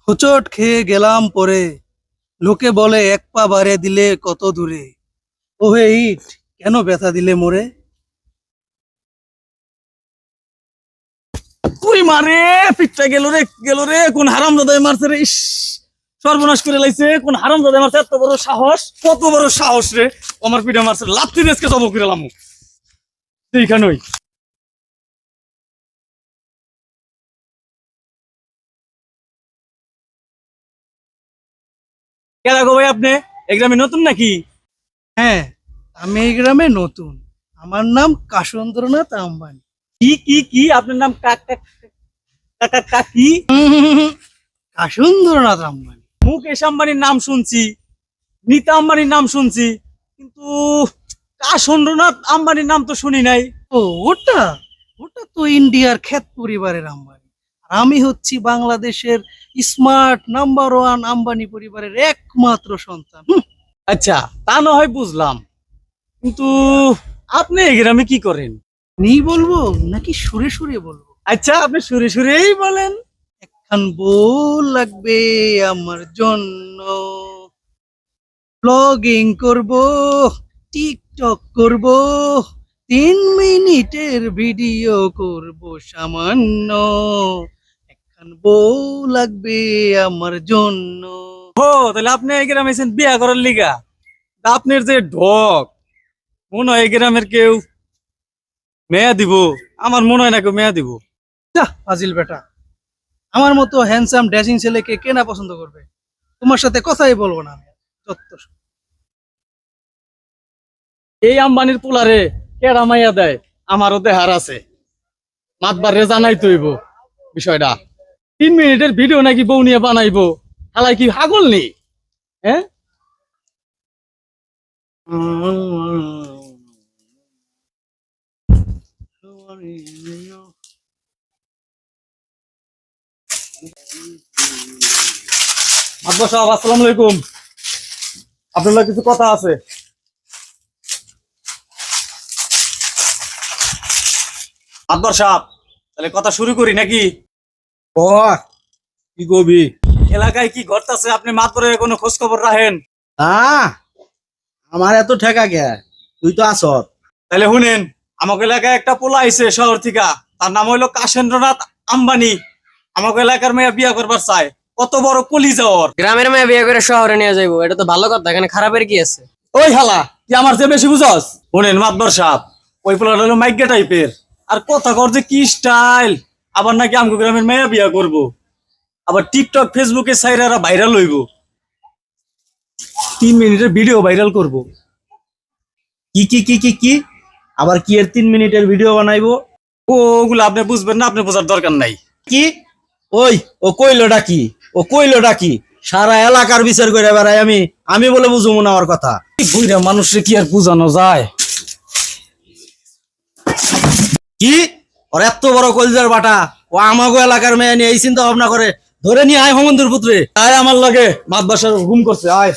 হোঁচট খেয়ে গেলাম পরে, লোকে বলে এক পা বাড়ে দিলে কত দূরে। ওহে ইট, কেন ব্যথা দিলে মোরে? তুই মারে পিঠটা গেল রে কোন হারামজাদায় মারছে রে। ইস, সর্বনাশ করে লাইছে। কোন হারামজাদায় মারছে? এত বড় সাহস, কত বড় সাহস রে! আমার পিঠা মারছে, লাত্তি দেশকে জব করে লামু এইখানেই। কেডা গো ভাই আপনি? এই গ্রামে নতুন নাকি? হ্যাঁ, আমি এই গ্রামে নতুন। আমার নাম কাসুন্দ্রনাথ আম্বানি। কি আপনার নাম কি? কাসুন্দ্রনাথ আম্বানি। মুকেশ আম্বানির নাম শুনছি, নীতা আম্বানির নাম শুনছি, কিন্তু কাসেন্দ্রনাথ আম্বানির নাম তো শুনি নাই। ও, ওটা ওটা তো ইন্ডিয়ার খ্যাত পরিবারের আম্বানি। আর আমি হচ্ছি বাংলাদেশের স্মার্ট নাম্বার 1 আম্বানি পরিবারের একমাত্র সন্তান। আচ্ছা, তা না হয় বুঝলাম, কিন্তু আপনি এই গ্রামে কি করেন? নেই বলবো নাকি সুরে সুরে বলবো? আচ্ছা, আপনি সুরে সুরেই বলেন। একখান বউ লাগবে আমার জন্য, ব্লগিং করব, টিকটক করব, 3 মিনিটের ভিডিও করব সামান্য। একখান বউ লাগবে আমার জন্য। ও, তাহলে আপনি এই গ্রামে এসেছেন বিয়া করার লিগা? তা আপনার যে ঢক, মনে হয় এই গ্রামের কেউ মেয়া দিব? আমার মনে হয় না কেউ মেয়া দিব। যা ফাজিল বেটা, আমার মতো হ্যান্ডসাম ড্যাশিং ছেলেকে কে না পছন্দ করবে? তোমার সাথে কথাই বলবো না আমি। যত সব। এই আম্বানির পোলারে কেডা মাইয়া দেয়? আমারও দেহার আছে, মাতবার রে জানাই তৈব বিষয়টা। 3 মিনিটের ভিডিও নাকি বউ নিয়ে বানাইবো? হালাই কি হাগল নি? হ্যাঁ, মাতবার সাহেব আসসালামু আলাইকুম, আপনার কিছু কথা আছে। মাতবার সাহেব, তাহলে কথা শুরু করি নাকি? ও কি কবি? এলাকায় কি ঘটতেছে আপনি মাতবরের কোনো খোঁজ খবর রাখেন? হ্যাঁ, আমার এত ঠেকা গে, তুই তো আসত। তাহলে শুনেন, আমাকে এলাকায় একটা পোলা আইছে শহর থেকে, তার নাম হইলো কাসেন্দ্রনাথ আম্বানি। আমাকে এলাকার মেয়ে বিয়া করবার চায়। কত বড় কলিজা ওর! গ্রামের মেয়ে বিয়ে করে শহরে নিয়ে যাইবো, এটা তো ভালো কথা, এখানে খারাপের কি আছে? ওই হালা, কি আমার চেয়ে বেশি বুঝস? শুনেন মাতবর সাহেব, ওই পোলাটা হলো মাইগ্যা টাইপের, আর কথা কর যে কি স্টাইল! আবার নাকি আমগো গ্রামের মেয়ে বিয়া করব, আবার টিকটক ফেসবুকে সাইরারা ভাইরাল হইব, 3 মিনিটের ভিডিও ভাইরাল করব। কি কি কি কি কি আবার কি এর 3 মিনিটের ভিডিও বানাইবো? ওগুলো আপনি বুঝবেন না, আপনি বোঝার দরকার নাই। কি? ওই ও কইলোটা কি? ও কইলোটা কি? সারা এলাকার বিচার করে বেড়াই আমি, আমি বলে বুঝবো না আমার কথা? বুইরা মানুষে কি আর বুঝানো যায়? কি? ওর এত বড় কলজার বাটা, ও আমাগো এলাকার মেয়ে নিয়ে এই চিন্তা ভাবনা করে? ধরে নিয়ে আয় হোমন্দির পুত্রে। আয় আমার লাগে, মাতবাসার হুকুম করছে, আয়।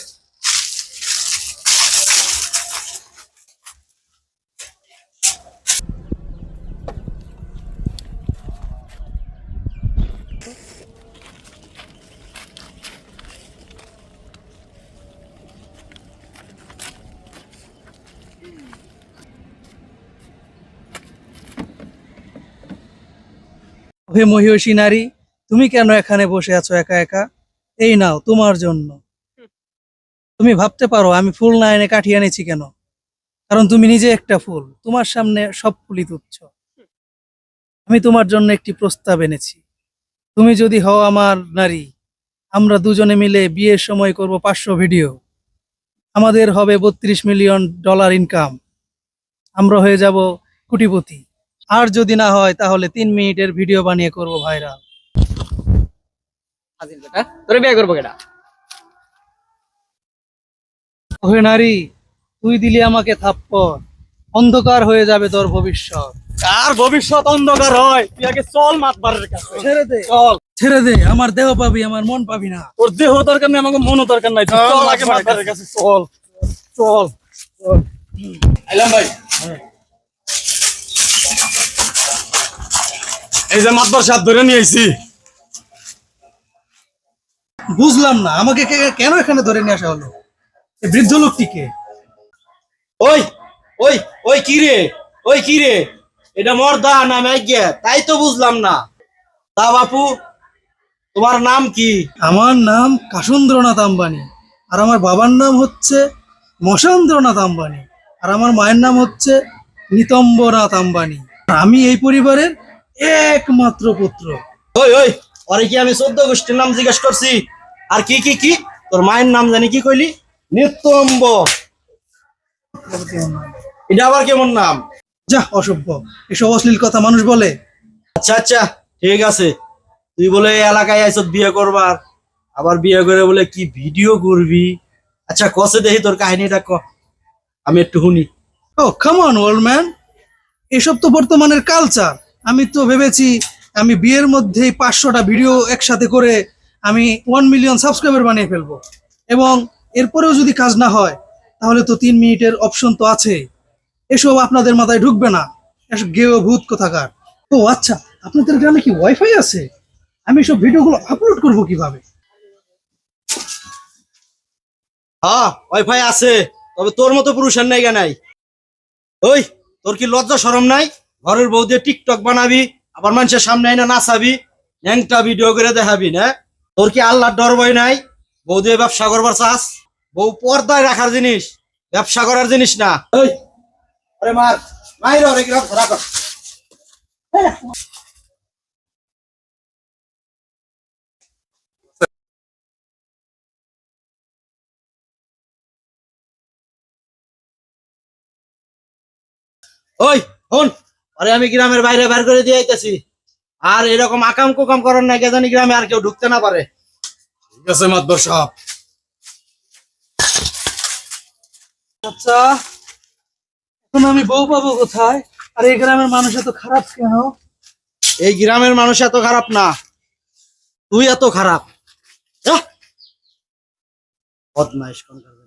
হে মহিষী নারী, তুমি কেন এখানে বসে আছো একা একা? এই নাও তোমার জন্য। তুমি ভাবতে পারো আমি ফুল না এনে কাঠি এনেছি কেন? কারণ তুমি নিজে একটা ফুল, তোমার সামনে সব ফুলই তুচ্ছ। আমি তোমার জন্য একটি প্রস্তাব এনেছি। তুমি যদি হও আমার নারী, আমরা দুজনে মিলে বিয়ের সময় করব 500 ভিডিও। আমাদের হবে $32 মিলিয়ন ইনকাম। আমরা হয়ে যাব কোটিপতি। আর যদি না হয় তাহলে 3 মিনিটের ভিডিও বানিয়ে করব ভাইরাল। ফাজিল বেটা, তোরে বিয়ে করবো কেটা? ওহে নারী, তুই দিলি আমাকে থাপ্পড়, অন্ধকার হয়ে যাবে তোর ভবিষ্যৎ। কার ভবিষ্যৎ অন্ধকার হয়? তুই আগে চল মাতবারের কাছে। ছেড়ে দে, চল। ছেড়ে দে, আমার দেহ পাবি, আমার মন পাবি না। তোর দেহ দরকার নেই, আমাকে মনও দরকার নাই। তুই চল আগে মাতবারের কাছে, চল চল চল। আইলাম ভাই। এই যে মাতবার সাহেব ধরে নিয়ে আইছি। বুঝলাম না, আমাকে কেন এখানে ধরে নিয়ে আসা হলো? এই বৃদ্ধ লোকটিকে? ওই ওই ওই কি রে, ওই কি রে, এটা মর্দা না ম্যাগিয়া তাই তো বুঝলাম না। তা বাপু, তোমার নাম কি? আমার নাম কাসুন্দ্রনাথ আম্বানি, আর আমার বাবার নাম হচ্ছে মসেন্দ্রনাথ আম্বানি, আর আমার মায়ের নাম হচ্ছে নিতম্বনাথ আম্বানি। আর আমি এই পরিবারের একমাত্র পুত্র। ওই ওই, ওরে কি আমি 14 গোষ্ঠীর নাম জিজ্ঞেস করছি? আর কি কি কি, তোর মায়ের নাম জানি কি কইলি? নিতম্ব। এটা আবার কেমন নাম? যা, অসভ্য! এসব অশ্লীল কথা মানুষ বলে? আচ্ছা আচ্ছা, ঠিক আছে। তুই বলে এই এলাকায় আইছত বিয়ে করবার, আবার বিয়ে করে বলে কি ভিডিও করবি? আচ্ছা কসে দেখি তোর কাহিনীটা ক, আমি একটু শুনি। ও কাম অন ওল্ড ম্যান, এসব তো বর্তমানের কালচার। আমি তো ভেবেছি আমি বিয়ের মধ্যেই 500টা ভিডিও একসাথে করে আমি 1 মিলিয়ন সাবস্ক্রাইবার বানিয়ে ফেলবো, এবং এরপরেও যদি কাজ না হয় তাহলে তো 3 মিনিটের অপশন তো আছে। এসব আপনাদের মাথায় ঢুকবে না, এসব গেও ভূত কোথাকার। ও আচ্ছা, আপনাদের গ্রামে কি ওয়াইফাই আছে? আমি সব ভিডিওগুলো আপলোড করব কিভাবে? হ্যাঁ ওয়াইফাই আছে, তবে তোর মতো পুরুষের নাইগা নাই। ওই, তোর কি লজ্জা শরম নাই? ঘরের বউ দিয়ে টিকটক বানাবি, আবার মানুষের সামনে আইনা নাচাবি, ন্যাংটা ভিডিও করে দেখাবি না? তোর কি আল্লাহর ডর ভয় নাই? বউ দিয়ে ব্যবসা করবার চাস? বউ পর্দায় রাখার জিনিস, ব্যবসা করার জিনিস না। ওই, আরে মার, মাইর ওরে কি রাখ। ওই হন, আরে আমি গ্রামের বাইরে বের করে দিয়ে আইতেছি, আর এরকম আকাম কুকাম করার না, কে জানি গ্রামে আর কেউ ঢুকতে না পারে। ঠিক আছে মাতবর সাহেব। আচ্ছা, এখন আমি বউ পাবো কোথায়? আর এই গ্রামের মানুষ এত খারাপ কেন? এই গ্রামের মানুষ এত খারাপ না, তুই এত খারাপ। যা, বদমাইশ কোনকার।